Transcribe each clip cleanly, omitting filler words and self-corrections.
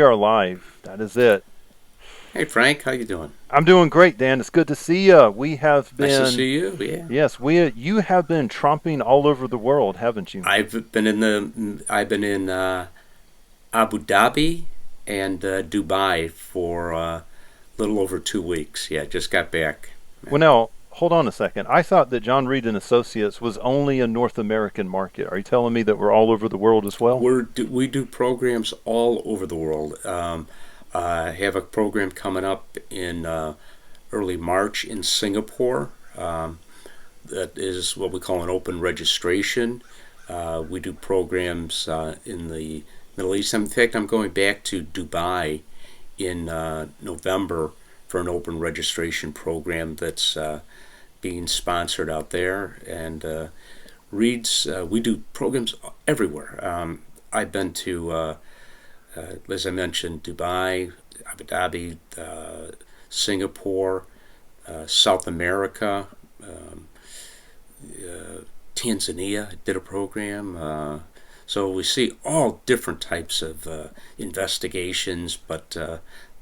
are live. That is it. Hey Frank, how you doing? I'm doing great, Dan. It's good to see you. We have Nice to been, see you. Yeah, yes, you have been tromping all over the world, haven't you? I've been in Abu Dhabi and Dubai for a little over 2 weeks. Yeah, just got back. Well, now, hold on a second. I thought that John Reid and Associates was only a North American market. Are you telling me that we're all over the world as well? We do programs all over the world. I have a program coming up in early March in Singapore. That is what we call an open registration. We do programs in the Middle East. In fact, I'm going back to Dubai in November for an open registration program that's being sponsored out there. And we do programs everywhere. I've been to, as I mentioned, Dubai, Abu Dhabi, Singapore, South America, Tanzania. I did a program. So we see all different types of investigations, but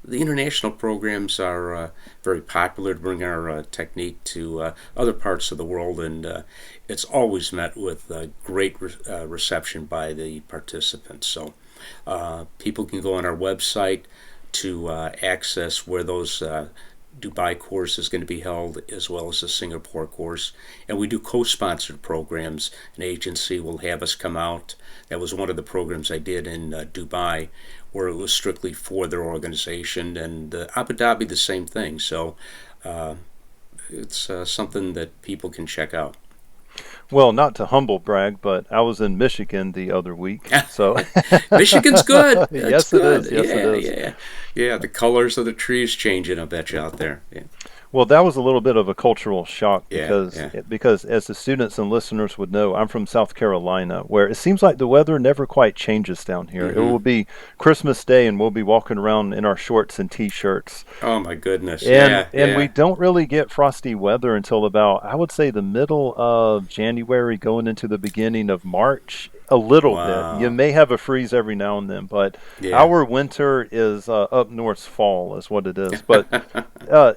the international programs are very popular to bring our technique to other parts of the world, and it's always met with great reception by the participants. So people can go on our website to access where those Dubai course is going to be held, as well as the Singapore course. And we do co-sponsored programs. An agency will have us come out. That was one of the programs I did in Dubai, where it was strictly for their organization. And Abu Dhabi, the same thing. So it's something that people can check out. Well, not to humble brag, but I was in Michigan the other week. So Michigan's good. That's yes, it good. is. Yes, it Yeah, is. yeah, yeah. The colors of the trees changing. I bet you out there. Yeah, Well, that was a little bit of a cultural shock yeah, yeah. because as the students and listeners would know, I'm from South Carolina, where it seems like the weather never quite changes down here. It hmm will be Christmas Day, and we'll be walking around in our shorts and t-shirts, Oh my goodness. and Yeah, we yeah. don't really get frosty weather until about, I would say, the middle of January, going into the beginning of March. A little bit. You Wow. may have a freeze every now and then, but Yeah. our winter is up north fall, is what it is. But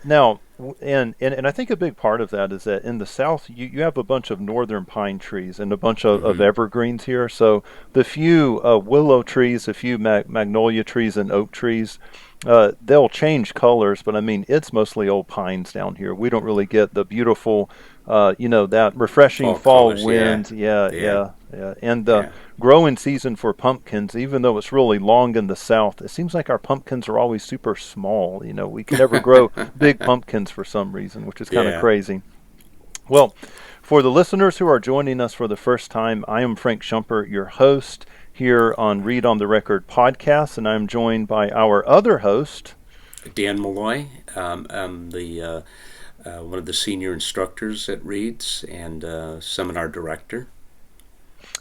now, and I think a big part of that is that in the South, you have a bunch of northern pine trees and a bunch of hmm evergreens here. So the few willow trees, a few magnolia trees, and oak trees, they'll change colors, but I mean, it's mostly old pines down here. We don't really get the beautiful, that refreshing Fall fall colors. Yeah, wind. Yeah, yeah, yeah, yeah. And the yeah. growing season for pumpkins, even though it's really long in the South, it seems like our pumpkins are always super small. We can never grow big pumpkins for some reason, which is kind of Yeah. crazy. Well, for the listeners who are joining us for the first time, I am Frank Shumpert, your host here on Read on the Record podcast, and I'm joined by our other host. Dan Malloy. I'm the one of the senior instructors at Reed's and seminar director.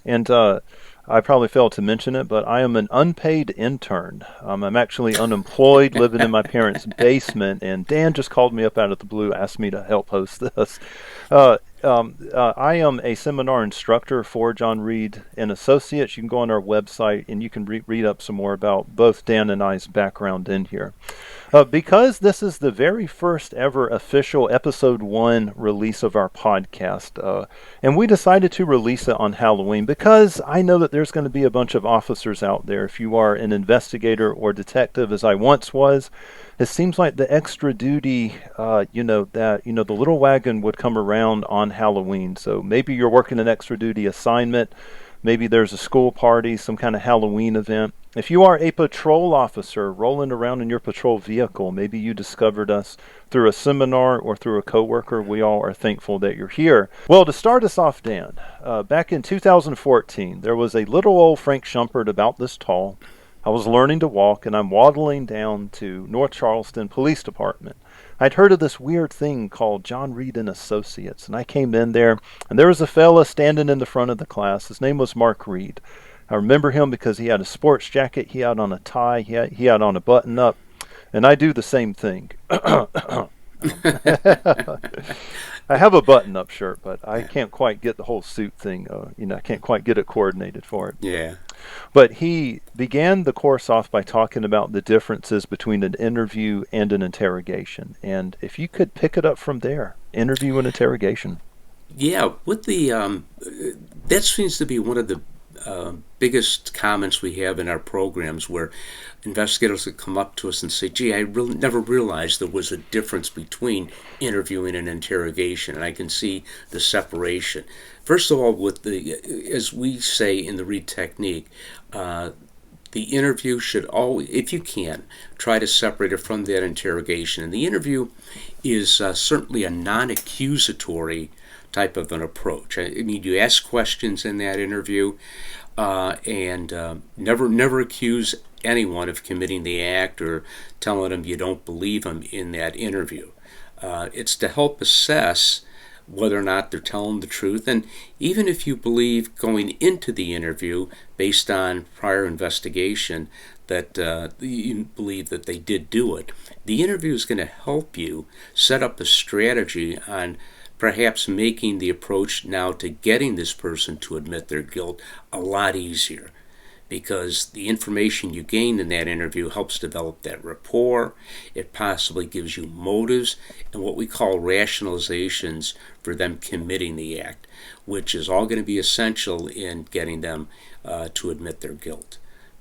And I probably failed to mention it, but I am an unpaid intern. I'm actually unemployed, living in my parents' basement, and Dan just called me up out of the blue, asked me to help host this. I am a seminar instructor for John Reid and Associates. You can go on our website and you can read up some more about both Dan and I's background in here. Because this is the very first ever official episode 1 release of our podcast, and we decided to release it on Halloween because I know that there's going to be a bunch of officers out there. If you are an investigator or detective, as I once was, it seems like the extra duty, the little wagon would come around on Halloween. So maybe you're working an extra duty assignment. Maybe there's a school party, some kind of Halloween event. If you are a patrol officer rolling around in your patrol vehicle, maybe you discovered us through a seminar or through a coworker, we all are thankful that you're here. Well, to start us off, Dan, back in 2014, there was a little old Frank Shumpert about this tall. I was learning to walk, and I'm waddling down to North Charleston Police Department. I'd heard of this weird thing called John Reid and Associates, and I came in there, and there was a fella standing in the front of the class. His name was Mark Reed. I remember him because he had a sports jacket, he had on a tie, he had on a button-up, and I do the same thing. I have a button-up shirt, but I Yeah. can't quite get the whole suit thing. I can't quite get it coordinated for it. Yeah. But he began the course off by talking about the differences between an interview and an interrogation. And if you could pick it up from there, interview and interrogation. Yeah, with the that seems to be one of the biggest comments we have in our programs, where investigators would come up to us and say, "Gee, I really never realized there was a difference between interviewing and interrogation, and I can see the separation." First of all, with the as we say in the Reid technique, uh, the interview should always, if you can, try to separate it from that interrogation. And the interview is certainly a non-accusatory type of an approach. I mean, you ask questions in that interview, and never accuse anyone of committing the act or telling them you don't believe them in that interview. It's to help assess whether or not they're telling the truth, and even if you believe going into the interview, based on prior investigation, that you believe that they did do it, the interview is going to help you set up a strategy on perhaps making the approach now to getting this person to admit their guilt a lot easier, because the information you gain in that interview helps develop that rapport. It possibly gives you motives and what we call rationalizations for them committing the act, which is all going to be essential in getting them to admit their guilt.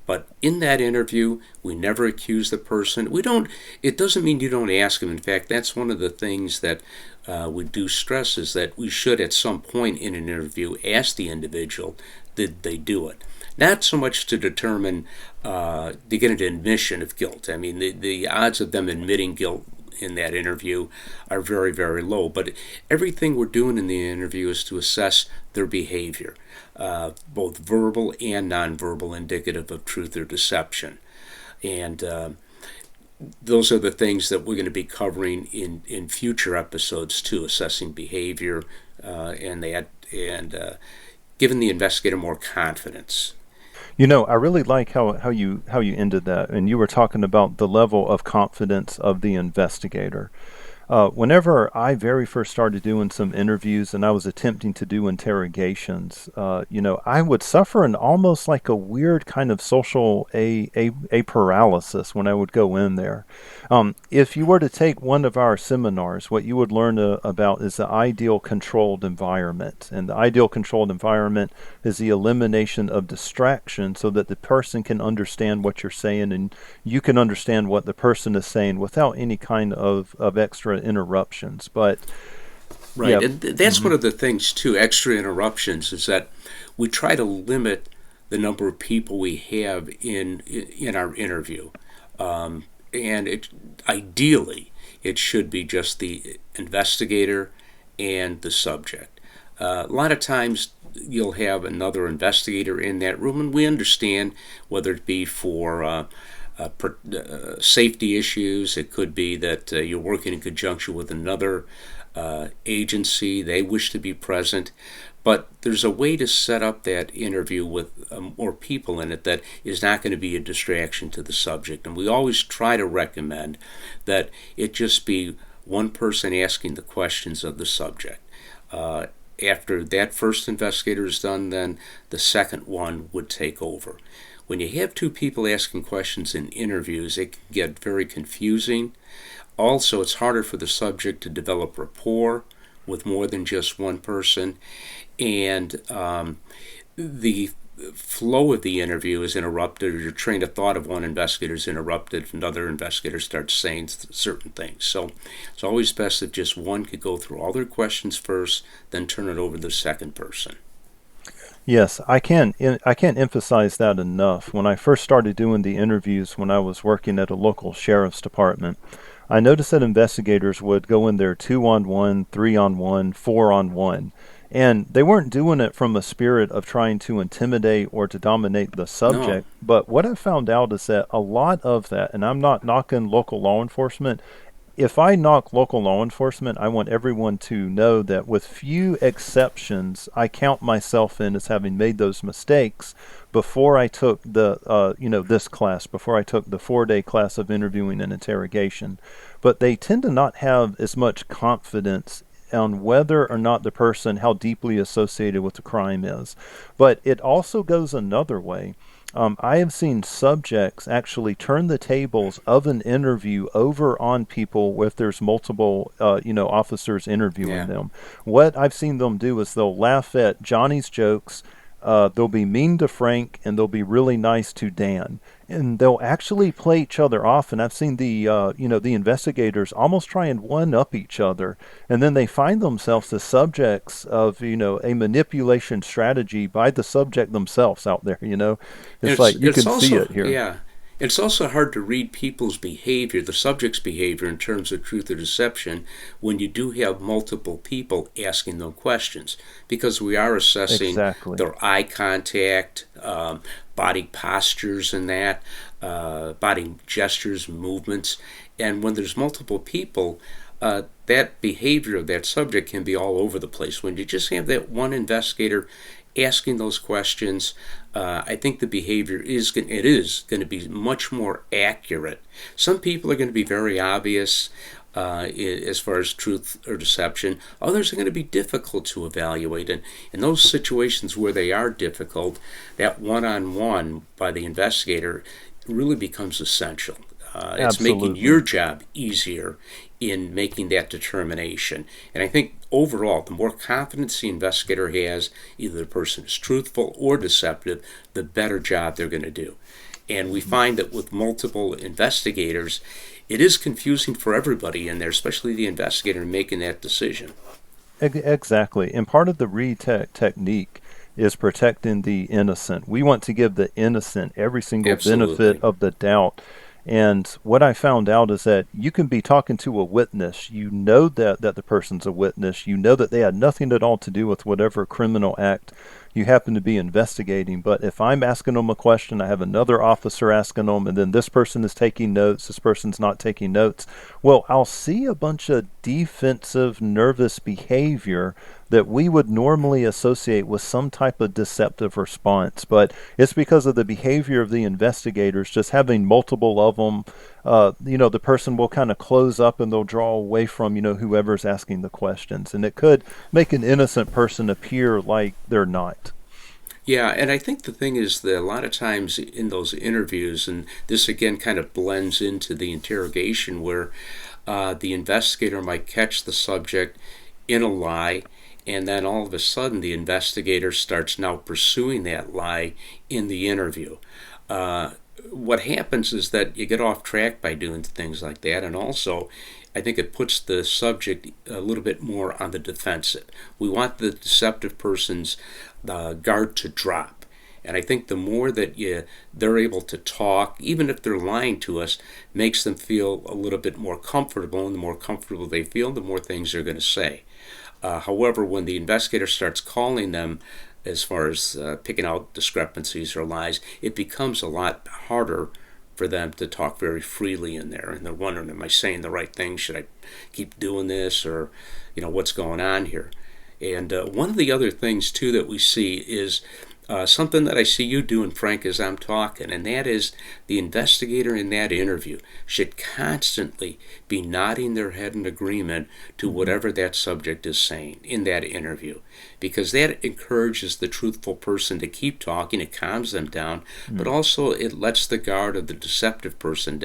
But in that interview, we never accuse the person. We don't. It doesn't mean you don't ask them. In fact, that's one of the things that we do stress, is that we should, at some point in an interview, ask the individual, did they do it? Not so much to determine, to get an admission of guilt. I mean, the odds of them admitting guilt in that interview are very, very low. But everything we're doing in the interview is to assess their behavior, both verbal and nonverbal, indicative of truth or deception. And those are the things that we're going to be covering in future episodes too, assessing behavior, and giving the investigator more confidence. I really like how you ended that, and you were talking about the level of confidence of the investigator. Whenever I very first started doing some interviews and I was attempting to do interrogations, I would suffer an almost like a weird kind of social a paralysis when I would go in there. If you were to take one of our seminars, what you would learn about is the ideal controlled environment. And the ideal controlled environment is the elimination of distraction so that the person can understand what you're saying and you can understand what the person is saying without any kind of extra interruptions. But Right, yeah. and that's Hmm. one of the things too. Extra interruptions is that we try to limit the number of people we have in our interview, and ideally it should be just the investigator and the subject. A lot of times you'll have another investigator in that room, and we understand, whether it be for safety issues. It could be that you're working in conjunction with another agency. They wish to be present. But there's a way to set up that interview with more people in it that is not going to be a distraction to the subject. And we always try to recommend that it just be one person asking the questions of the subject. After that first investigator is done, then the second one would take over. When you have two people asking questions in interviews, it can get very confusing. Also, it's harder for the subject to develop rapport with more than just one person, and the flow of the interview is interrupted, or your train of thought of one investigator is interrupted if another investigator starts saying certain things. So it's always best if just one could go through all their questions first, then turn it over to the second person. Yes, I can't emphasize that enough. When I first started doing the interviews when I was working at a local sheriff's department, I noticed that investigators would go in there 2-on-1, 3-on-1, 4-on-1, and they weren't doing it from a spirit of trying to intimidate or to dominate the No, subject. But what I found out is that a lot of that, and I'm not knocking local law enforcement, if I knock local law enforcement, I want everyone to know that with few exceptions, I count myself in as having made those mistakes before I took this class, before I took the 4-day class of interviewing and interrogation. But they tend to not have as much confidence on whether or not the person, how deeply associated with the crime is. But it also goes another way. I have seen subjects actually turn the tables of an interview over on people if there's multiple, officers interviewing Yeah. them. What I've seen them do is they'll laugh at Johnny's jokes, they'll be mean to Frank, and they'll be really nice to Dan. And they'll actually play each other off. And I've seen the investigators almost try and one up each other. And then they find themselves the subjects of, a manipulation strategy by the subject themselves out there. It's It's like you it's can see also it here. yeah. It's also hard to read people's behavior, the subject's behavior in terms of truth or deception when you do have multiple people asking them questions because we are assessing Exactly. their eye contact, body postures and that, body gestures, movements. And when there's multiple people, that behavior of that subject can be all over the place. When you just have that one investigator asking those questions, I think the behavior is going to be much more accurate. Some people are going to be very obvious as far as truth or deception. Others are going to be difficult to evaluate. And in those situations where they are difficult, that one-on-one by the investigator really becomes essential. It's making Absolutely. your job easier in making that determination. And I think overall, the more confidence the investigator has, either the person is truthful or deceptive, the better job they're going to do. And we find that with multiple investigators, it is confusing for everybody in there, especially the investigator making that decision. Exactly. And part of the Reid technique is protecting the innocent. We want to give the innocent every single benefit Absolutely. of the doubt. And what I found out is that you can be talking to a witness. You know that the person's a witness. You know that they had nothing at all to do with whatever criminal act you happen to be investigating. But if I'm asking them a question, I have another officer asking them, and then this person is taking notes, this person's not taking notes. Well, I'll see a bunch of defensive, nervous behavior that we would normally associate with some type of deceptive response. But it's because of the behavior of the investigators, just having multiple of them. The person will kind of close up and they'll draw away from, whoever's asking the questions. And it could make an innocent person appear like they're not. Yeah, and I think the thing is that a lot of times in those interviews, and this again kind of blends into the interrogation where the investigator might catch the subject in a lie, and then all of a sudden the investigator starts now pursuing that lie in the interview. Uh, what happens is that you get off track by doing things like that, and also I think it puts the subject a little bit more on the defensive. We want the deceptive person's guard to drop. And I think the more that they're able to talk, even if they're lying to us, makes them feel a little bit more comfortable. And the more comfortable they feel, the more things they're going to say. However, when the investigator starts calling them as far as picking out discrepancies or lies, it becomes a lot harder for them to talk very freely in there. And they're wondering, am I saying the right thing? Should I keep doing this? Or, what's going on here? And one of the other things, too, that we see is something that I see you doing, Frank, as I'm talking, and that is the investigator in that interview should constantly be nodding their head in agreement to Mm-hmm. whatever that subject is saying in that interview, because that encourages the truthful person to keep talking, it calms them down, but also it lets the guard of the deceptive person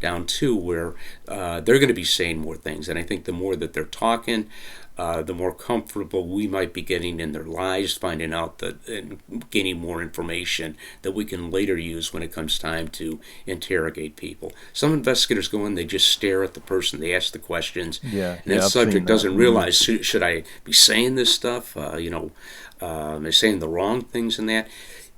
down too, where they're going to be saying more things. And I think the more that they're talking, the more comfortable we might be getting in their lives, finding out that and gaining more information that we can later use when it comes time to interrogate people. Some investigators go in, they just stare at the person, they ask the questions, Yeah, and that yeah, I've seen subject that. doesn't realize, should I be saying this stuff? Am I saying the wrong things in that?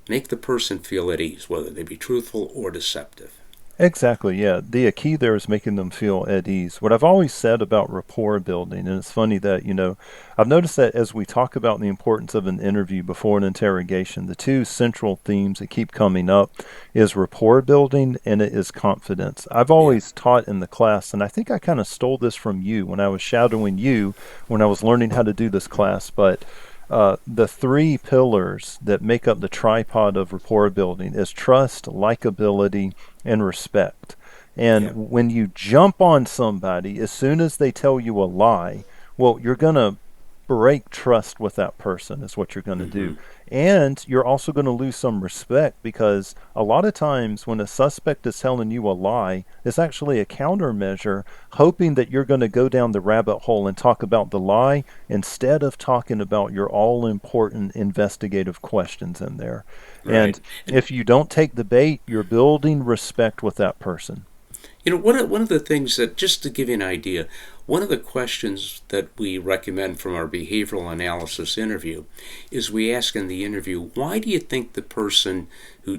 Make the person feel at ease, whether they be truthful or deceptive. Exactly, yeah. The key there is making them feel at ease. What I've always said about rapport building, and it's funny that, I've noticed that as we talk about the importance of an interview before an interrogation, the two central themes that keep coming up is rapport building and it is confidence. I've Yeah, always taught in the class, and I think I kind of stole this from you when I was shadowing you when I was learning how to do this class, but the three pillars that make up the tripod of rapport building is trust, likability, and respect. yeah, And when you jump on somebody, as soon as they tell you a lie, well, you're going to break trust with that person, is what you're going to do. Mm-hmm. And you're also going to lose some respect, because a lot of times when a suspect is telling you a lie, it's actually a countermeasure, hoping that you're going to go down the rabbit hole and talk about the lie instead of talking about your all important investigative questions in there. Right. And if you don't take the bait, you're building respect with that person. One of the things that, just to give you an idea, one of the questions that we recommend from our behavioral analysis interview is we ask in the interview, why do you think the person who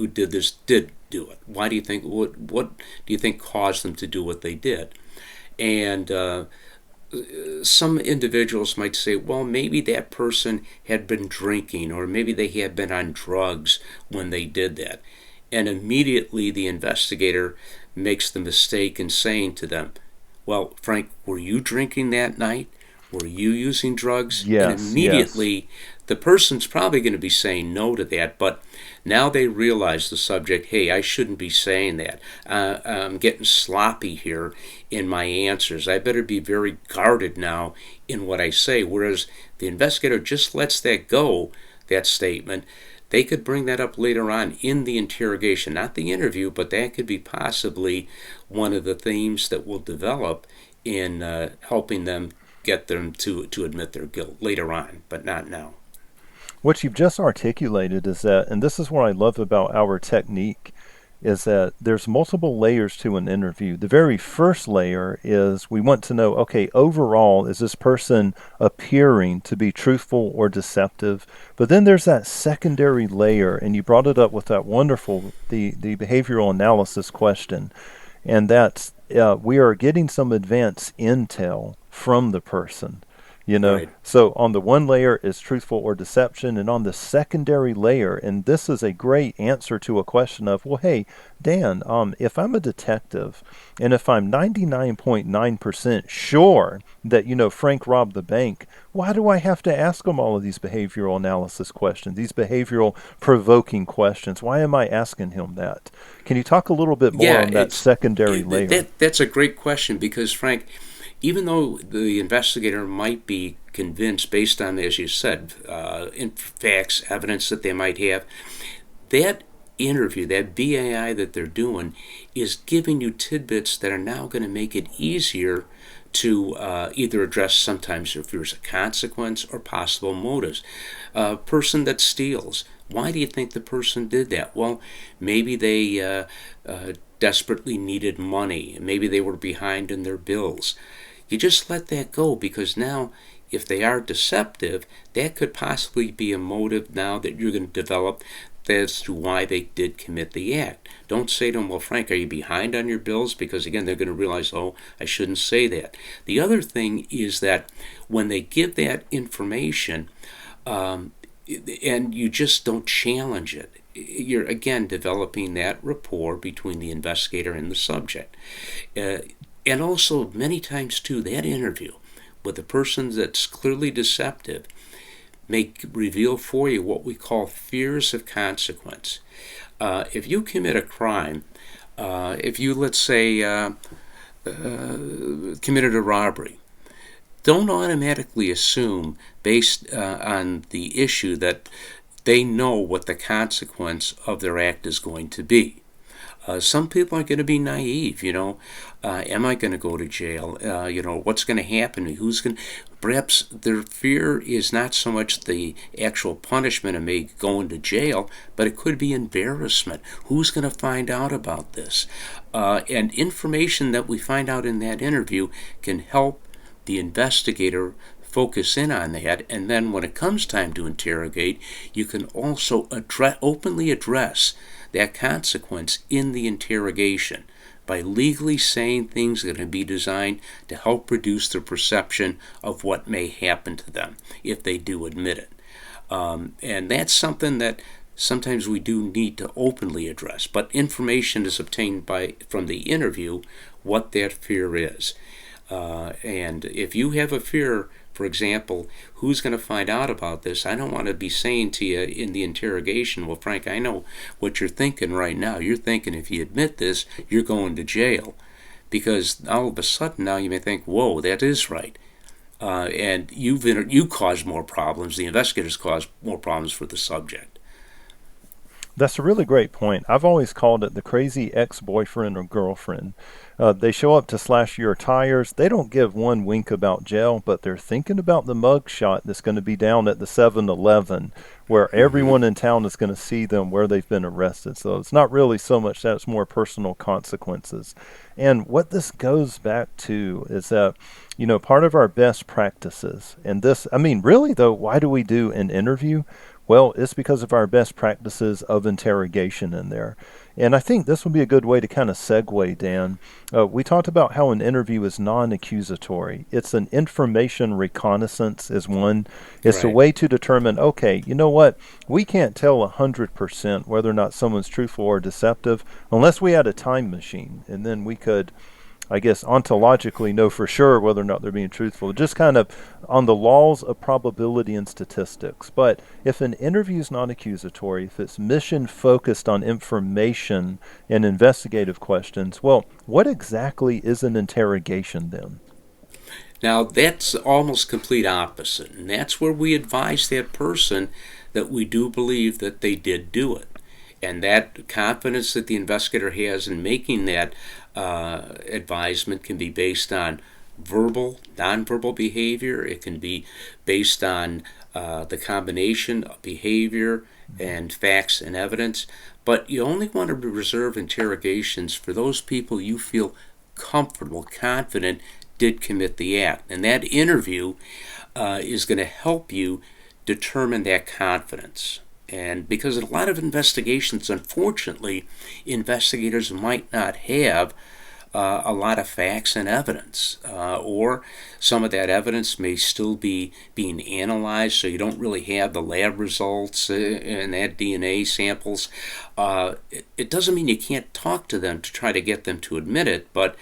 did this did do it? Why do you think, what do you think caused them to do what they did? And some individuals might say, well, maybe that person had been drinking, or maybe they had been on drugs when they did that. And immediately the investigator makes the mistake in saying to them, well, Frank, were you drinking that night? Were you using drugs? And Yes, yes. immediately the person's probably going to be saying no to that, but now they realize, the subject, hey, I shouldn't be saying that. I'm getting sloppy here in my answers. I better be very guarded now in what I say. Whereas the investigator just lets that go, that statement. They could bring that up later on in the interrogation, not the interview, but that could be possibly one of the themes that will develop in helping them get them to admit their guilt later on, but not now. What you've just articulated is that, and this is what I love about our technique, is that there's multiple layers to an interview. The very first layer is we want to know, okay, overall, is this person appearing to be truthful or deceptive? But then there's that secondary layer, and you brought it up with that wonderful, the behavioral analysis question, and that's we are getting some advanced intel from the person. Right. So on the one layer is truthful or deception, and on the secondary layer, and this is a great answer to a question of, well, hey, Dan, if I'm a detective, and if I'm 99.9% sure that, Frank robbed the bank, why do I have to ask him all of these behavioral analysis questions, these behavioral provoking questions? Why am I asking him that? Can you talk a little bit more Yeah, on that secondary layer? that's a great question, because Frank, even though the investigator might be convinced based on, as you said, in facts, evidence that they might have, that interview, that BAI that they're doing, is giving you tidbits that are now going to make it easier to either address sometimes if there's a consequence or possible motives. A person that steals, why do you think the person did that? Well, maybe they desperately needed money. Maybe they were behind in their bills. You just let that go, because now, if they are deceptive, that could possibly be a motive now that you're going to develop as to why they did commit the act. Don't say to them, well, Frank, are you behind on your bills? Because again, they're going to realize, oh, I shouldn't say that. The other thing is that when they give that information, and you just don't challenge it, you're again developing that rapport between the investigator and the subject. And also, many times too, that interview with a person that's clearly deceptive may reveal for you what we call fears of consequence. If you commit a crime, if you, let's say, committed a robbery, don't automatically assume, based on the issue, that they know what the consequence of their act is going to be. Some people are going to be naive, am I going to go to jail? What's going to happen to me? Who's going? Perhaps their fear is not so much the actual punishment of me going to jail, but it could be embarrassment. Who's going to find out about this? And information that we find out in that interview can help the investigator focus in on that, and then when it comes time to interrogate, you can also openly address that consequence in the interrogation by legally saying things that can be designed to help reduce the perception of what may happen to them if they do admit it. And that's something that sometimes we do need to openly address, but information is obtained from the interview what that fear is. And if you have a fear, for example, who's going to find out about this? I don't want to be saying to you in the interrogation, well, Frank, I know what you're thinking right now. You're thinking if you admit this, you're going to jail. Because all of a sudden now you may think, whoa, that is right. and you cause more problems. The investigators cause more problems for the subject. That's a really great point. I've always called it the crazy ex-boyfriend or girlfriend. They show up to slash your tires. They don't give one wink about jail, but they're thinking about the mug shot that's going to be down at the 7-Eleven, where Mm-hmm. everyone in town is going to see them where they've been arrested. So it's not really so much that, it's more personal consequences. And what this goes back to is that, part of our best practices, and this, I mean, really though, why do we do an interview? Well, it's because of our best practices of interrogation in there. And I think this would be a good way to kind of segue, Dan. We talked about how an interview is non accusatory. It's an information reconnaissance, is one. It's a Right. way to determine, okay, you know what? We can't tell 100% whether or not someone's truthful or deceptive unless we had a time machine. And then we could, I guess, ontologically know for sure whether or not they're being truthful, just kind of on the laws of probability and statistics. But if an interview is not accusatory, if it's mission focused on information and investigative questions, well, what exactly is an interrogation then? Now that's almost complete opposite, and that's where we advise that person that we do believe that they did do it, and that confidence that the investigator has in making that advisement can be based on verbal, nonverbal behavior. It can be based on the combination of behavior and facts and evidence. But you only want to reserve interrogations for those people you feel comfortable, confident did commit the act. And that interview is going to help you determine that confidence. And because in a lot of investigations, unfortunately, investigators might not have a lot of facts and evidence, or some of that evidence may still be being analyzed, so you don't really have the lab results and that DNA samples. It doesn't mean you can't talk to them to try to get them to admit it, but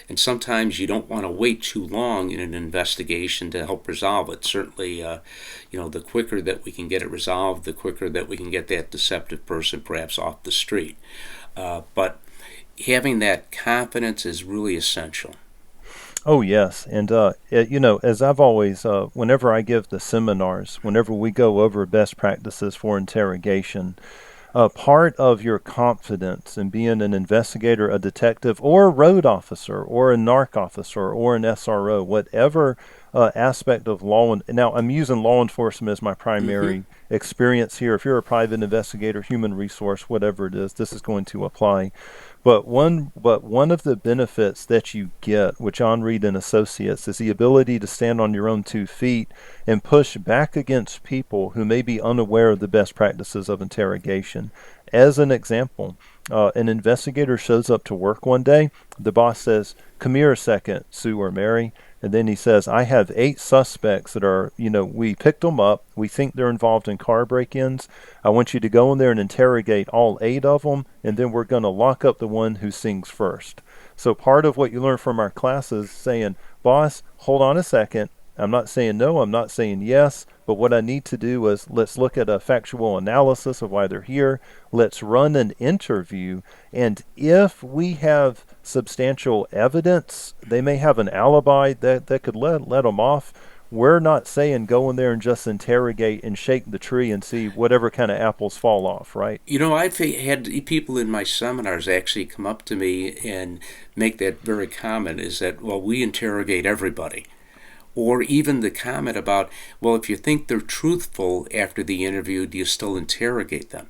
and sometimes you don't want to wait too long in an investigation to help resolve it. Certainly, the quicker that we can get it resolved, the quicker that we can get that deceptive person perhaps off the street. But having that confidence is really essential. Oh, yes. And, as I've always, whenever I give the seminars, whenever we go over best practices for interrogation, part of your confidence in being an investigator, a detective, or a road officer, or a narc officer, or an SRO, whatever aspect of law. Now, I'm using law enforcement as my Mm-hmm. primary experience here. If you're a private investigator, human resource, whatever it is, this is going to apply. But one of the benefits that you get with John Reid and Associates is the ability to stand on your own 2 feet and push back against people who may be unaware of the best practices of interrogation. As an example, an investigator shows up to work one day. The boss says, "Come here a second, Sue or Mary." And then he says, "I have 8 suspects that are, we picked them up. We think they're involved in car break ins. I want you to go in there and interrogate all 8 of them, and then we're going to lock up the one who sings first." So part of what you learn from our classes saying, "Boss, hold on a second. I'm not saying no, I'm not saying yes, but what I need to do is let's look at a factual analysis of why they're here. Let's run an interview. And if we have substantial evidence, they may have an alibi that could let them off. We're not saying go in there and just interrogate and shake the tree and see whatever kind of apples fall off, right?" I've had people in my seminars actually come up to me and make that very comment is that, well, we interrogate everybody. Or even the comment about, well, if you think they're truthful after the interview, do you still interrogate them?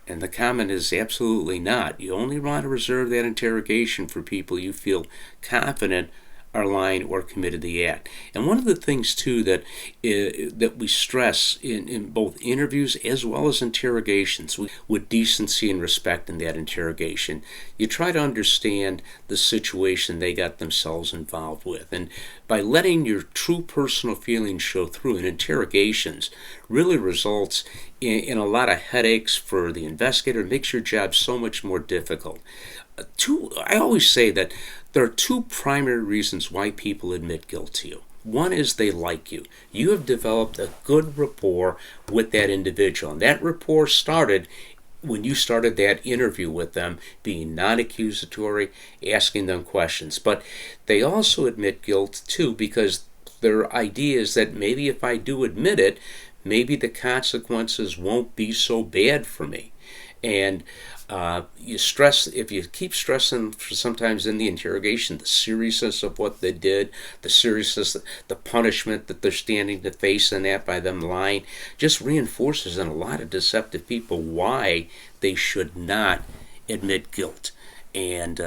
And the comment is absolutely not. You only want to reserve that interrogation for people you feel confident are lying or committed the act. And one of the things too that we stress in both interviews as well as interrogations with decency and respect in that interrogation, you try to understand the situation they got themselves involved with. And by letting your true personal feelings show through in interrogations really results in a lot of headaches for the investigator. It makes your job so much more difficult. I always say that there are 2 primary reasons why people admit guilt to you. One is they like you. You have developed a good rapport with that individual. And that rapport started when you started that interview with them, being non accusatory, asking them questions. But they also admit guilt too because their idea is that maybe if I do admit it, maybe the consequences won't be so bad for me. And you stress, if you keep stressing sometimes in the interrogation the seriousness of what they did, the seriousness, the punishment that they're standing to face, and that by them lying, just reinforces in a lot of deceptive people why they should not admit guilt. And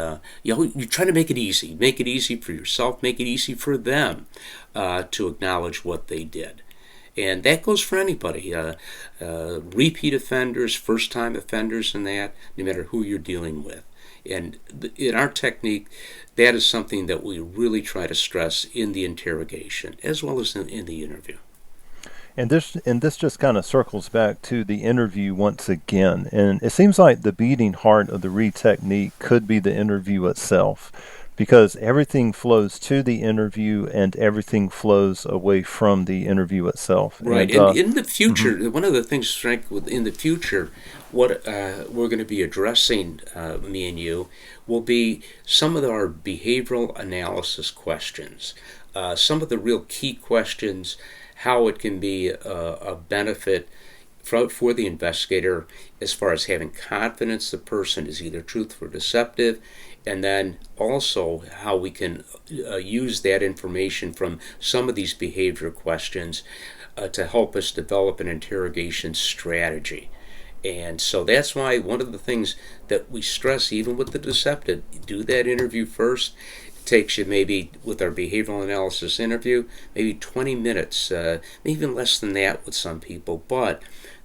you try to make it easy for yourself, make it easy for them to acknowledge what they did. And that goes for anybody, repeat offenders, first-time offenders, and that, no matter who you're dealing with. And in our technique, that is something that we really try to stress in the interrogation as well as in the interview. And this just kind of circles back to the interview once again. And it seems like the beating heart of the Reid technique could be the interview itself, because everything flows to the interview and everything flows away from the interview itself. Right. And in the future, one of the things, Frank, in the future, what we're going to be addressing, me and you, will be some of our behavioral analysis questions, some of the real key questions, how it can be a benefit for the investigator as far as having confidence the person is either truthful or deceptive, and then also how we can use that information from some of these behavior questions to help us develop an interrogation strategy. And so that's why one of the things that we stress, even with the deceptive, do that interview first. Takes you maybe, with our behavioral analysis interview, maybe 20 minutes, maybe even less than that with some people, but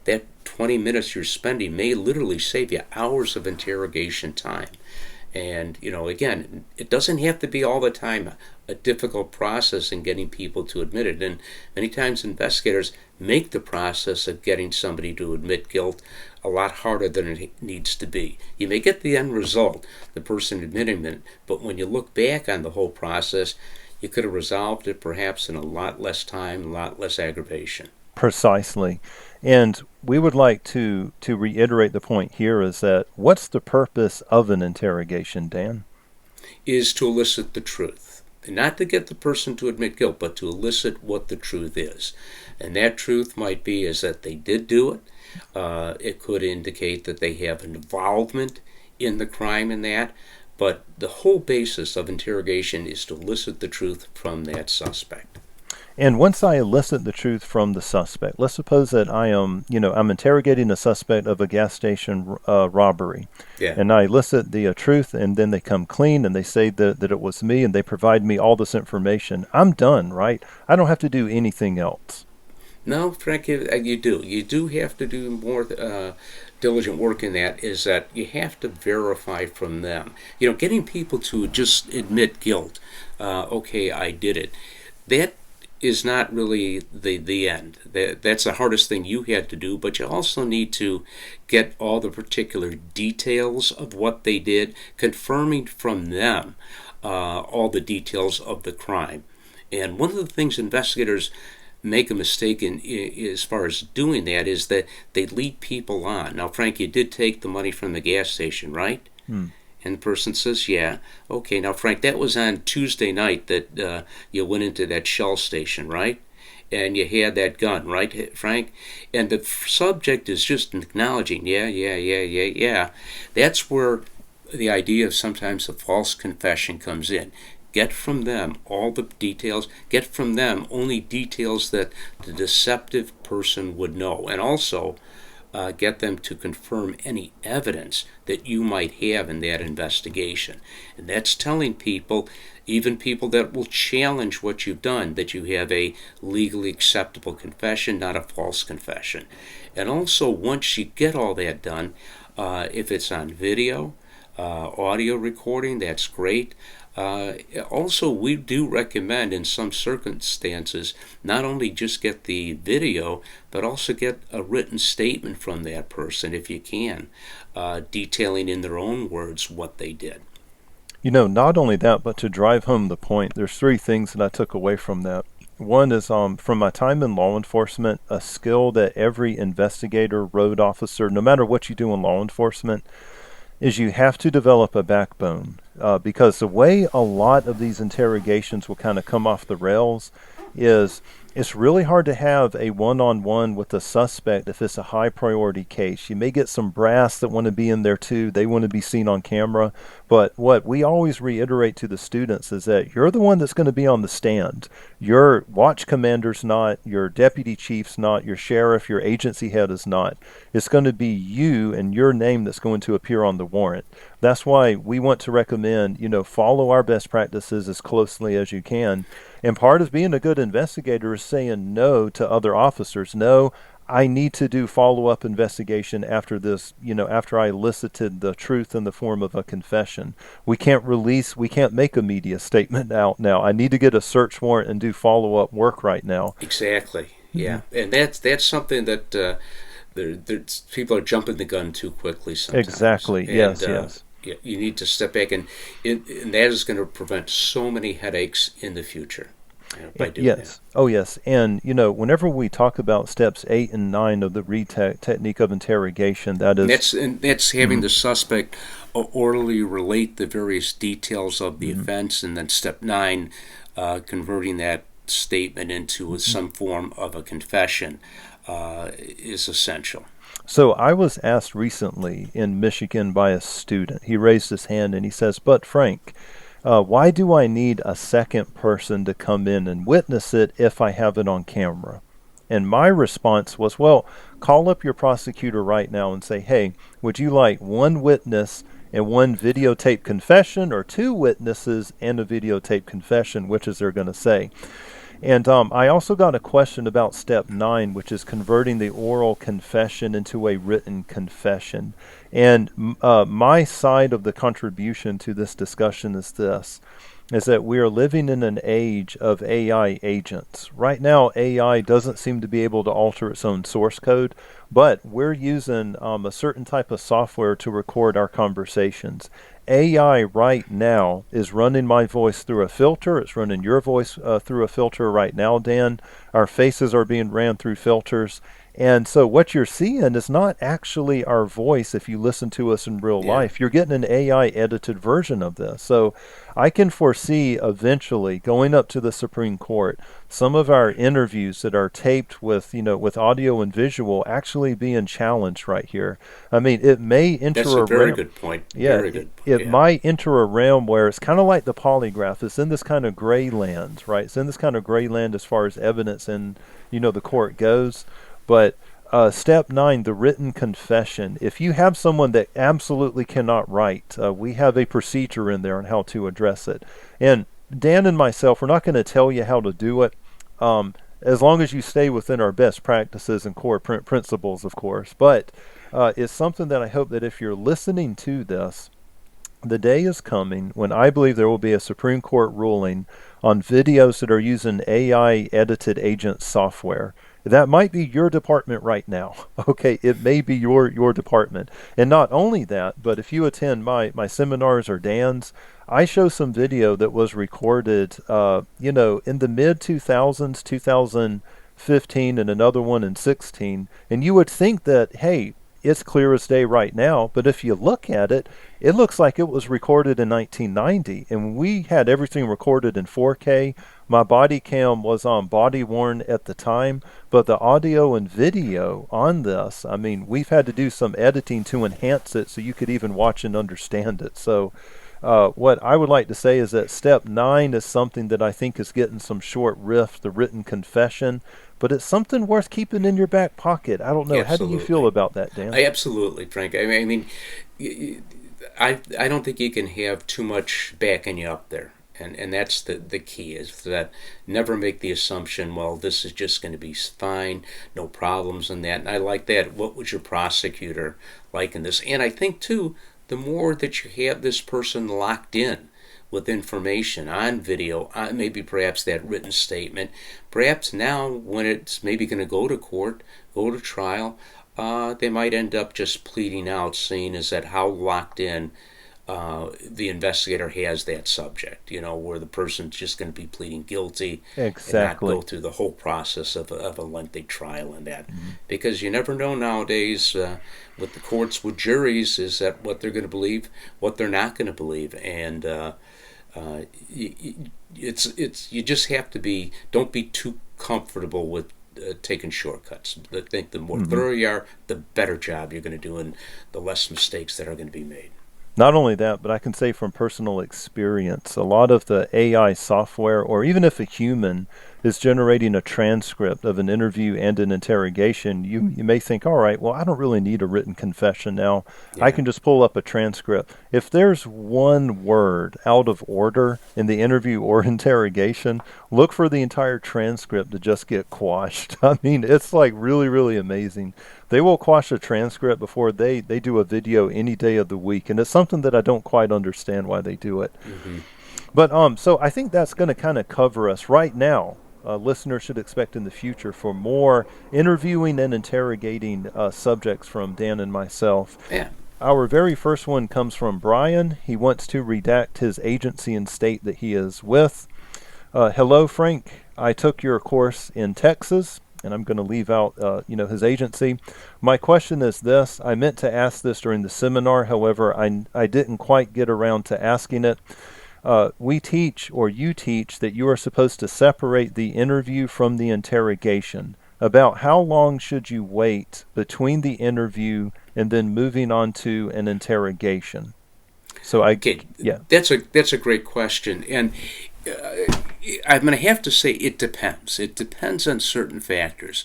that 20 minutes you're spending may literally save you hours of interrogation time. And, again, it doesn't have to be all the time a difficult process in getting people to admit it. And many times investigators make the process of getting somebody to admit guilt a lot harder than it needs to be. You may get the end result, the person admitting it, but when you look back on the whole process, you could have resolved it perhaps in a lot less time, a lot less aggravation. Precisely. And we would like to reiterate the point here is that what's the purpose of an interrogation, Dan? Is to elicit the truth. And not to get the person to admit guilt, but to elicit what the truth is. And that truth might be is that they did do it. It could indicate that they have involvement in the crime in that. But the whole basis of interrogation is to elicit the truth from that suspect. And once I elicit the truth from the suspect, let's suppose that I'm interrogating a suspect of a gas station robbery. Yeah. And I elicit the truth, and then they come clean and they say that it was me, and they provide me all this information. I'm done, right? I don't have to do anything else. No, Frank, you do. You do have to do more diligent work in that, is that you have to verify from them. Getting people to just admit guilt, okay, I did it, that is not really the end. That's the hardest thing you had to do, but you also need to get all the particular details of what they did, confirming from them all the details of the crime. And one of the things investigators make a mistake in as far as doing that is that they lead people on. Now, Frank, you did take the money from the gas station, right? And the person says, yeah. Okay, now, Frank, that was on Tuesday night that you went into that Shell station, right? And you had that gun, right, Frank? And the subject is just acknowledging, yeah. That's where the idea of sometimes a false confession comes in. Get from them all the details. Get from them only details that the deceptive person would know. And also get them to confirm any evidence that you might have in that investigation. And that's telling people, even people that will challenge what you've done, that you have a legally acceptable confession, not a false confession. And also, once you get all that done, if it's on video, audio recording, that's great. Also, we do recommend in some circumstances not only just get the video, but also get a written statement from that person, if you can, detailing in their own words what they did. Not only that, but to drive home the point, there's three things that I took away from that. One is from my time in law enforcement, a skill that every investigator, road officer, no matter what you do in law enforcement, is you have to develop a backbone. Because the way a lot of these interrogations will kind of come off the rails is it's really hard to have a one-on-one with a suspect if it's a high priority case. You may get some brass that want to be in there too. They want to be seen on camera. But what we always reiterate to the students is that you're the one that's going to be on the stand. Your watch commander's not, your deputy chief's not, your sheriff, your agency head is not. It's going to be you and your name that's going to appear on the warrant. That's why we want to recommend, follow our best practices as closely as you can. And part of being a good investigator is saying no to other officers. No, I need to do follow-up investigation after this, after I elicited the truth in the form of a confession. We can't make a media statement out now. I need to get a search warrant and do follow-up work right now. Exactly. Yeah, and that's something that people are jumping the gun too quickly sometimes. Exactly. And, Yes. you need to step back, and that is going to prevent so many headaches in the future by doing Yes. that. Oh, yes. And, whenever we talk about steps 8 and 9 of the Reid technique of interrogation, that is. And that's having the suspect orally relate the various details of the offense, and then step 9, converting that statement into some form of a confession is essential. So I was asked recently in Michigan by a student. He raised his hand and he says, "But Frank, why do I need a second person to come in and witness it if I have it on camera?" And my response was, well, call up your prosecutor right now and say, "Hey, would you like one witness and one videotape confession, or two witnesses and a videotape confession? Which is they're going to say?" And I also got a question about step 9, which is converting the oral confession into a written confession. And my side of the contribution to this discussion is this, is that we are living in an age of AI agents. Right now, AI doesn't seem to be able to alter its own source code, but we're using a certain type of software to record our conversations. AI right now is running my voice through a filter. It's running your voice through a filter right now, Dan. Our faces are being ran through filters. And so what you're seeing is not actually our voice if you listen to us in real Yeah. life. You're getting an AI edited version of this. So I can foresee eventually going up to the Supreme Court, some of our interviews that are taped with, with audio and visual actually being challenged right here. I mean, it may That's enter a a very realm. good point. Yeah, Very good point. it Yeah. might enter a realm where it's kind of like the polygraph. It's in this kind of gray land, right? It's in this kind of gray land as far as evidence in, the court goes. But step 9, the written confession. If you have someone that absolutely cannot write, we have a procedure in there on how to address it. And Dan and myself, we're not going to tell you how to do it, as long as you stay within our best practices and core principles, of course. But it's something that I hope that if you're listening to this, the day is coming when I believe there will be a Supreme Court ruling on videos that are using AI edited agent software. That might be your department right now. Okay, it may be your department. And not only that, but if you attend my seminars or Dan's, I show some video that was recorded, in the mid 2000s, 2015, and another one in 16. And you would think that, hey, it's clear as day right now, but if you look at it, it looks like it was recorded in 1990, and we had everything recorded in 4K. My body cam was on body worn at the time, but the audio and video on this, I mean, we've had to do some editing to enhance it so you could even watch and understand it. So what I would like to say is that step 9 is something that I think is getting some short riff, the written confession, but it's something worth keeping in your back pocket. I don't know. How do you feel Absolutely. about that, Dan? Absolutely, Frank. I don't think you can have too much backing you up there. And that's the key, is that never make the assumption, well, this is just going to be fine, no problems in that. And I like that. What was your prosecutor like in this? And I think, too, the more that you have this person locked in with information on video, on maybe perhaps that written statement, perhaps now when it's maybe going to go to court, go to trial, they might end up just pleading out, seeing is that how locked in the investigator has that subject, where the person's just going to be pleading guilty and not Exactly. go through the whole process of a lengthy trial and that. Because you never know nowadays with the courts, with juries, is that what they're going to believe, what they're not going to believe. And You just have to be, don't be too comfortable with taking shortcuts. I think the more Hmm. thorough you are, the better job you're going to do and the less mistakes that are going to be made. Not only that, but I can say from personal experience, a lot of the AI software, or even if a human is generating a transcript of an interview and an interrogation, you may think, all right, well, I don't really need a written confession now. I Yeah. can just pull up a transcript. If there's one word out of order in the interview or interrogation, look for the entire transcript to just get quashed. I mean, it's like really, really amazing. They will quash a transcript before they do a video any day of the week, and it's something that I don't quite understand why they do it. Hmm. But so I think that's going to kind of cover us right now. Listeners should expect in the future for more interviewing and interrogating subjects from Dan and myself. Yeah. Our very first one comes from Brian. He wants to redact his agency and state that he is with. Hello, Frank. I took your course in Texas, and I'm going to leave out, his agency. My question is this. I meant to ask this during the seminar. However, I didn't quite get around to asking it. We teach, or you teach, that you are supposed to separate the interview from the interrogation. About how long should you wait between the interview and then moving on to an interrogation? So Okay, yeah. that's a great question, and I'm going to have to say it depends. It depends on certain factors.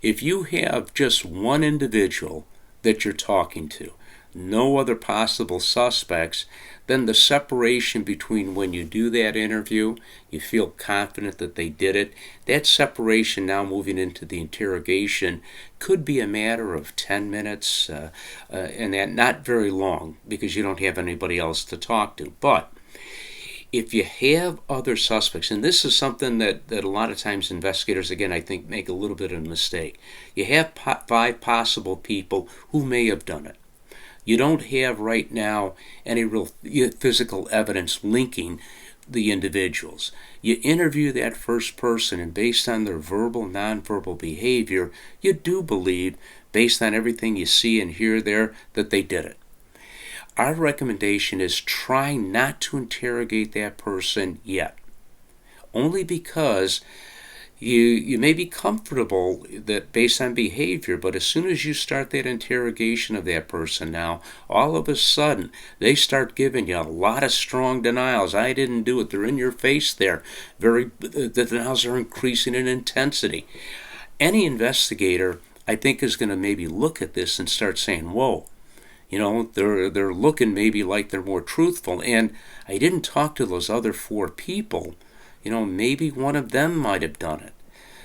If you have just one individual that you're talking to, no other possible suspects, then the separation between when you do that interview, you feel confident that they did it, that separation now moving into the interrogation could be a matter of 10 minutes, and that not very long because you don't have anybody else to talk to. But if you have other suspects, and this is something that a lot of times investigators, again, I think make a little bit of a mistake. You have five possible people who may have done it. You don't have right now any real physical evidence linking the individuals. You interview that first person, and based on their verbal, nonverbal behavior, you do believe, based on everything you see and hear there, that they did it. Our recommendation is try not to interrogate that person yet, only because you may be comfortable that based on behavior, but as soon as you start that interrogation of that person now, all of a sudden they start giving you a lot of strong denials. I didn't do it. They're in your face there. The denials are increasing in intensity. Any investigator, I think, is going to maybe look at this and start saying, whoa, they're looking maybe like they're more truthful. And I didn't talk to those other four people. Maybe one of them might have done it.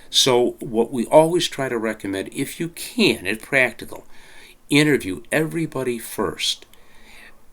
So what we always try to recommend, if you can, if practical, interview everybody first.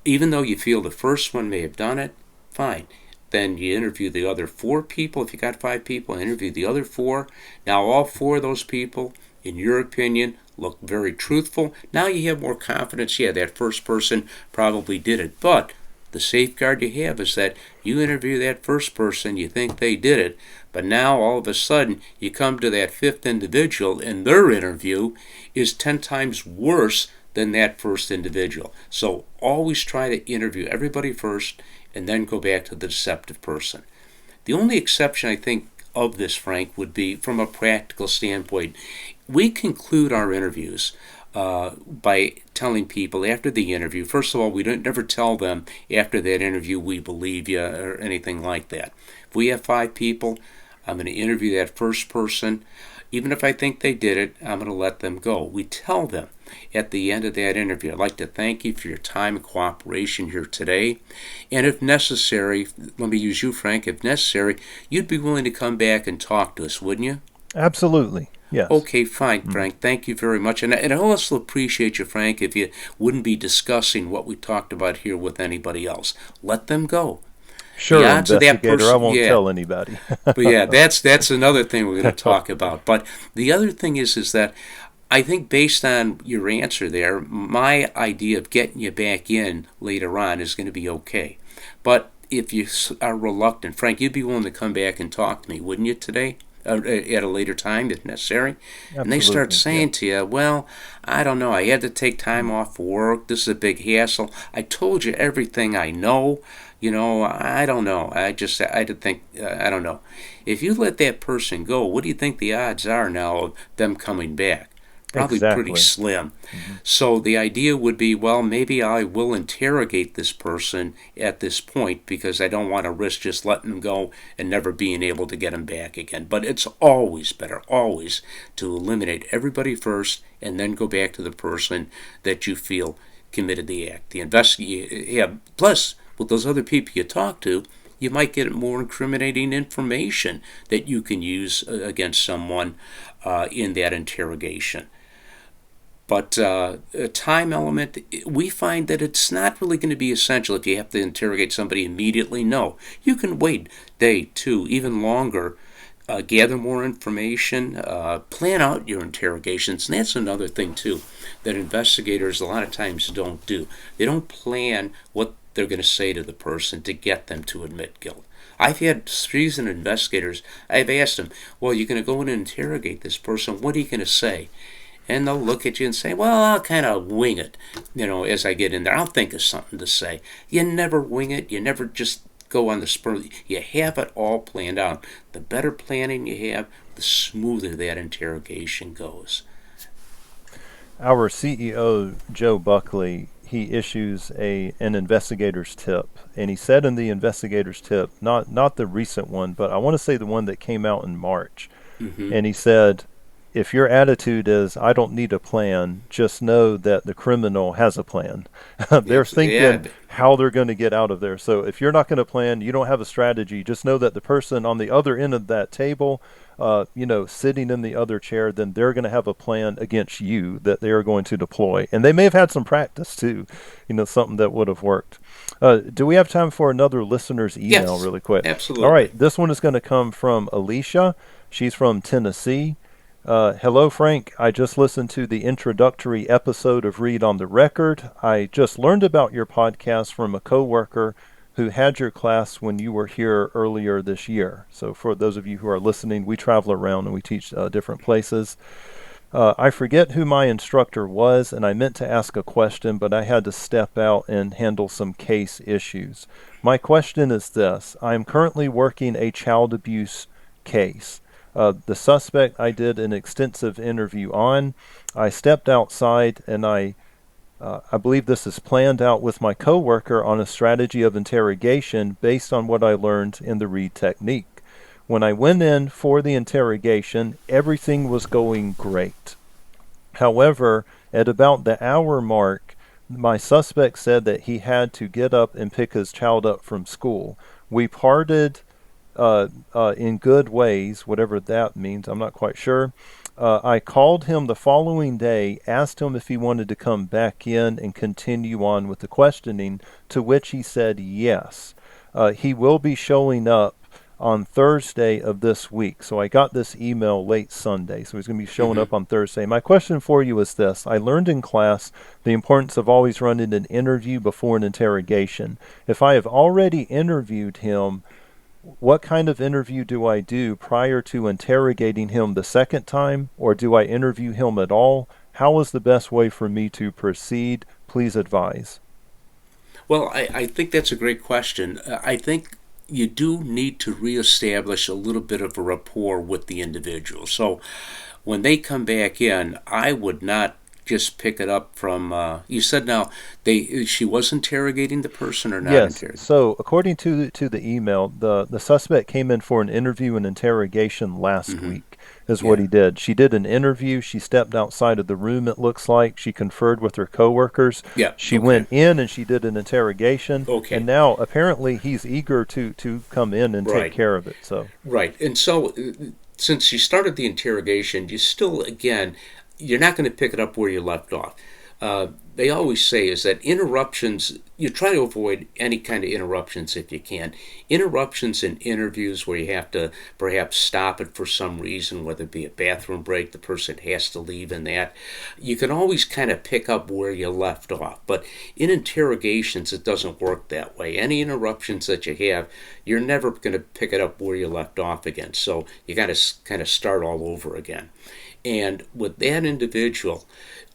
Even though you feel the first one may have done it, fine. Then you interview the other four people. If you got five people, interview the other four. Now all four of those people, in your opinion, look very truthful. Now you have more confidence. Yeah, that first person probably did it. But the safeguard you have is that you interview that first person, you think they did it, but now all of a sudden you come to that fifth individual and their interview is 10 times worse than that first individual. So always try to interview everybody first and then go back to the deceptive person. The only exception, I think, of this, Frank, would be from a practical standpoint. We conclude our interviews by telling people after the interview. First of all, we don't never tell them after that interview we believe you or anything like that. If we have five people, I'm going to interview that first person. Even if I think they did it, I'm going to let them go. We tell them at the end of that interview, I'd like to thank you for your time and cooperation here today. And if necessary, let me use you, Frank, if necessary, you'd be willing to come back and talk to us, wouldn't you? Absolutely. Yes. Okay, fine, Mm. Frank. Thank you very much. And I also appreciate you, Frank, if you wouldn't be discussing what we talked about here with anybody else. Let them go. The Sure, odds of that investigator. I person, won't yeah. tell anybody. But yeah, that's another thing we're going to talk about. But the other thing is that I think based on your answer there, my idea of getting you back in later on is going to be okay. But if you are reluctant, Frank, you'd be willing to come back and talk to me, wouldn't you, today? at a later time if necessary. And they start Absolutely. Yeah. saying to you, well, I don't know, I had to take time off work. This is a big hassle. I told you everything I know. I don't know. I did think, I don't know. If you let that person go, what do you think the odds are now of them coming back? Probably pretty Exactly. slim. Hmm. So the idea would be, well, maybe I will interrogate this person at this point because I don't want to risk just letting them go and never being able to get them back again. But it's always better, always, to eliminate everybody first and then go back to the person that you feel committed the act. Yeah. Plus, with those other people you talk to, you might get more incriminating information that you can use against someone in that interrogation. But a time element, we find that it's not really going to be essential if you have to interrogate somebody immediately. No, you can wait a day, two, even longer, gather more information, plan out your interrogations. And that's another thing, too, that investigators a lot of times don't do. They don't plan what they're going to say to the person to get them to admit guilt. I've had seasoned investigators, I've asked them, well, you're going to go in and interrogate this person. What are you going to say? And they'll look at you and say, well, I'll kind of wing it, as I get in there. I'll think of something to say. You never wing it. You never just go on the spur. You have it all planned out. The better planning you have, the smoother that interrogation goes. Our CEO, Joe Buckley, he issues an investigator's tip. And he said in the investigator's tip, not the recent one, but I want to say the one that came out in March. Mm-hmm. And he said, if your attitude is, I don't need a plan, just know that the criminal has a plan. They're Yeah, thinking how they're going to get out of there. So if you're not going to plan, you don't have a strategy, just know that the person on the other end of that table, sitting in the other chair, then they're going to have a plan against you that they are going to deploy. And they may have had some practice too, something that would have worked. Do we have time for another listener's email yes, really quick? All absolutely. right, this one is going to come from Alisha. She's from Tennessee. Hello, Frank. I just listened to the introductory episode of Reid on the Record. I just learned about your podcast from a coworker who had your class when you were here earlier this year. So for those of you who are listening, we travel around and we teach different places. I forget who my instructor was, and I meant to ask a question, but I had to step out and handle some case issues. My question is this. I am currently working a child abuse case. The suspect I did an extensive interview on. I stepped outside and I believe this is planned out with my coworker on a strategy of interrogation based on what I learned in the Reid technique. When I went in for the interrogation, everything was going great. However, at about the hour mark, my suspect said that he had to get up and pick his child up from school. We parted in good ways, whatever that means. I'm not quite sure. I called him the following day, asked him if he wanted to come back in and continue on with the questioning, to which he said yes. He will be showing up on Thursday of this week. So I got this email late Sunday. So he's going to be showing Mm-hmm. up on Thursday. My question for you is this. I learned in class the importance of always running an interview before an interrogation. If I have already interviewed him, what kind of interview do I do prior to interrogating him the second time, or do I interview him at all? How is the best way for me to proceed? Please advise. Well, I think that's a great question. I think you do need to reestablish a little bit of a rapport with the individual. So when they come back in, I would not just pick it up from. You said now she was interrogating the person or not Yes. interrogating. So according to the email, the suspect came in for an interview and interrogation last Mm-hmm. week, is what Yeah. he did. She did an interview. She stepped outside of the room, it looks like. She conferred with her coworkers. Yeah. She Okay. went in and she did an interrogation. And Okay. now apparently he's eager to come in and take Right. care of it. So, Right. And so since you started the interrogation, you still again, you're not going to pick it up where you left off. they always say is that interruptions, you try to avoid any kind of interruptions if you can. Interruptions in interviews where you have to perhaps stop it for some reason, whether it be a bathroom break, the person has to leave, and that, you can always kind of pick up where you left off. But in interrogations, it doesn't work that way. Any interruptions that you have, you're never going to pick it up where you left off again. So you got to kind of start all over again. And with that individual,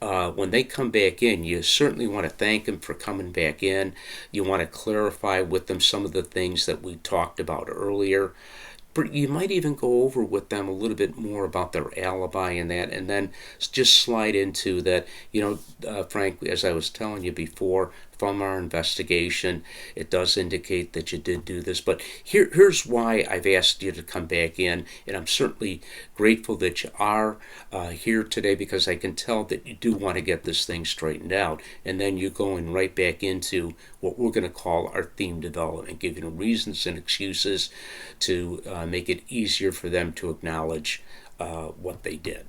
when they come back in, you certainly want to thank them for coming back in. You want to clarify with them some of the things that we talked about earlier. But you might even go over with them a little bit more about their alibi and that, and then just slide into that, Frank, as I was telling you before, from our investigation, it does indicate that you did do this. But here's why I've asked you to come back in, and I'm certainly grateful that you are here today, because I can tell that you do want to get this thing straightened out. And then you're going right back into what we're going to call our theme development, giving them reasons and excuses to make it easier for them to acknowledge what they did.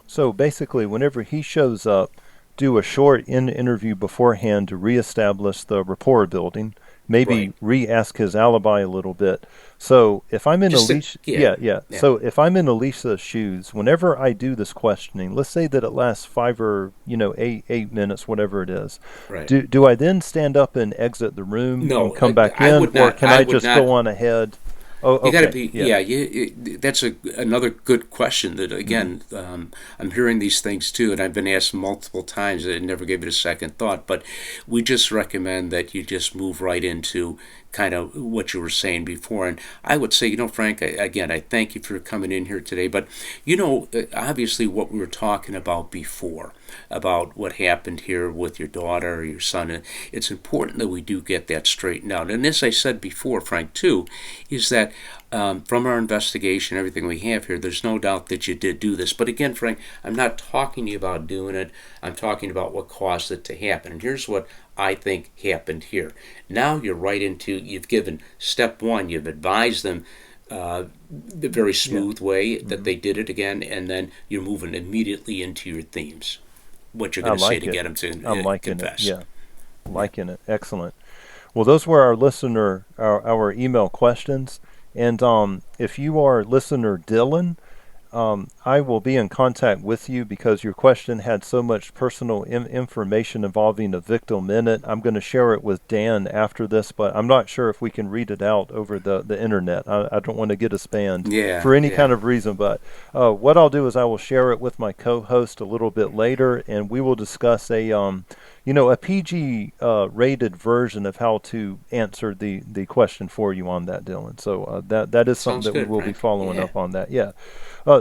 So basically, whenever he shows up, do a short interview beforehand to reestablish the rapport building. Maybe Right. re-ask his alibi a little bit. So if I'm in Just to, Alisha, yeah, yeah. yeah, So if I'm in Alisha's shoes, whenever I do this questioning, let's say that it lasts 5 or 8 minutes, whatever it is. right. Do I then stand up and exit the room and No, come back I in, would or not. can I I would just not. go on ahead? Oh, You got to okay, be, yeah. yeah. That's another good question. That Hmm. again, I'm hearing these things too, and I've been asked multiple times. I never gave it a second thought, but we just recommend that you just move right into kind of what you were saying before. And I would say, Frank, again, I thank you for coming in here today. But obviously, what we were talking about before, about what happened here with your daughter or your son, it's important that we do get that straightened out. And as I said before, Frank, too, is that from our investigation, everything we have here, there's no doubt that you did do this. But again, Frank, I'm not talking to you about doing it. I'm talking about what caused it to happen. And here's what I think happened here. Now you're right into, you've given step one, you've advised them the very Yeah. smooth way that Hmm. they did it again, and then you're moving immediately into your themes, what you're I going to say like to it. get them I'm to liking it. confess. Yeah, Yeah. liking it. Excellent. Well, those were our email questions. And if you are listener Dylan, I will be in contact with you because your question had so much personal information involving a victim in it. I'm going to share it with Dan after this, but I'm not sure if we can read it out over the internet. I don't want to get us banned Yeah, for any yeah. kind of reason, but what I'll do is I will share it with my co-host a little bit later, and we will discuss a PG rated version of how to answer the question for you on that, Dylan. So that is something Sounds that we good, will be Frank. following Yeah. up on that. Yeah.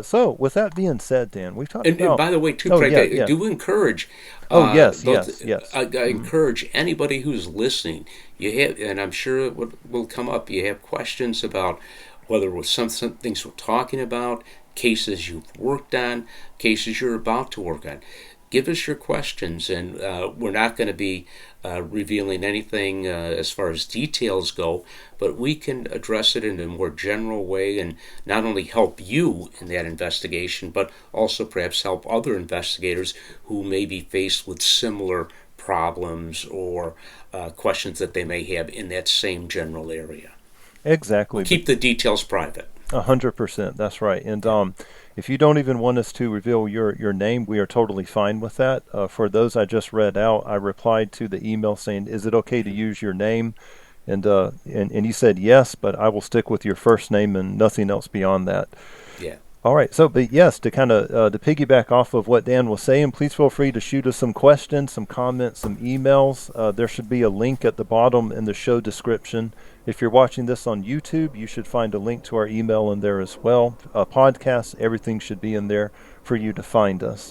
So with that being said, Dan, we've talked And about. by the way, too, Oh Frank, yeah, I yeah. do encourage Oh yes, those. yes, yes. I Hmm. encourage anybody who's listening. You have, and I'm sure it will come up. You have questions about whether it was some things we're talking about, cases you've worked on, cases you're about to work on. Give us your questions, and we're not going to be revealing anything as far as details go, but we can address it in a more general way and not only help you in that investigation, but also perhaps help other investigators who may be faced with similar problems or questions that they may have in that same general area. We'll Exactly, but keep the details private. 100%. That's right. And Yeah. if you don't even want us to reveal your name, we are totally fine with that. For those I just read out, I replied to the email saying, "Is it okay to use your name?" And you said yes, but I will stick with your first name and nothing else beyond that. Yeah. All right. So, but yes, to kind of to piggyback off of what Dan was saying, please feel free to shoot us some questions, some comments, some emails. There should be a link at the bottom in the show description. If you're watching this on YouTube, you should find a link to our email in there as well. Podcasts, everything should be in there for you to find us.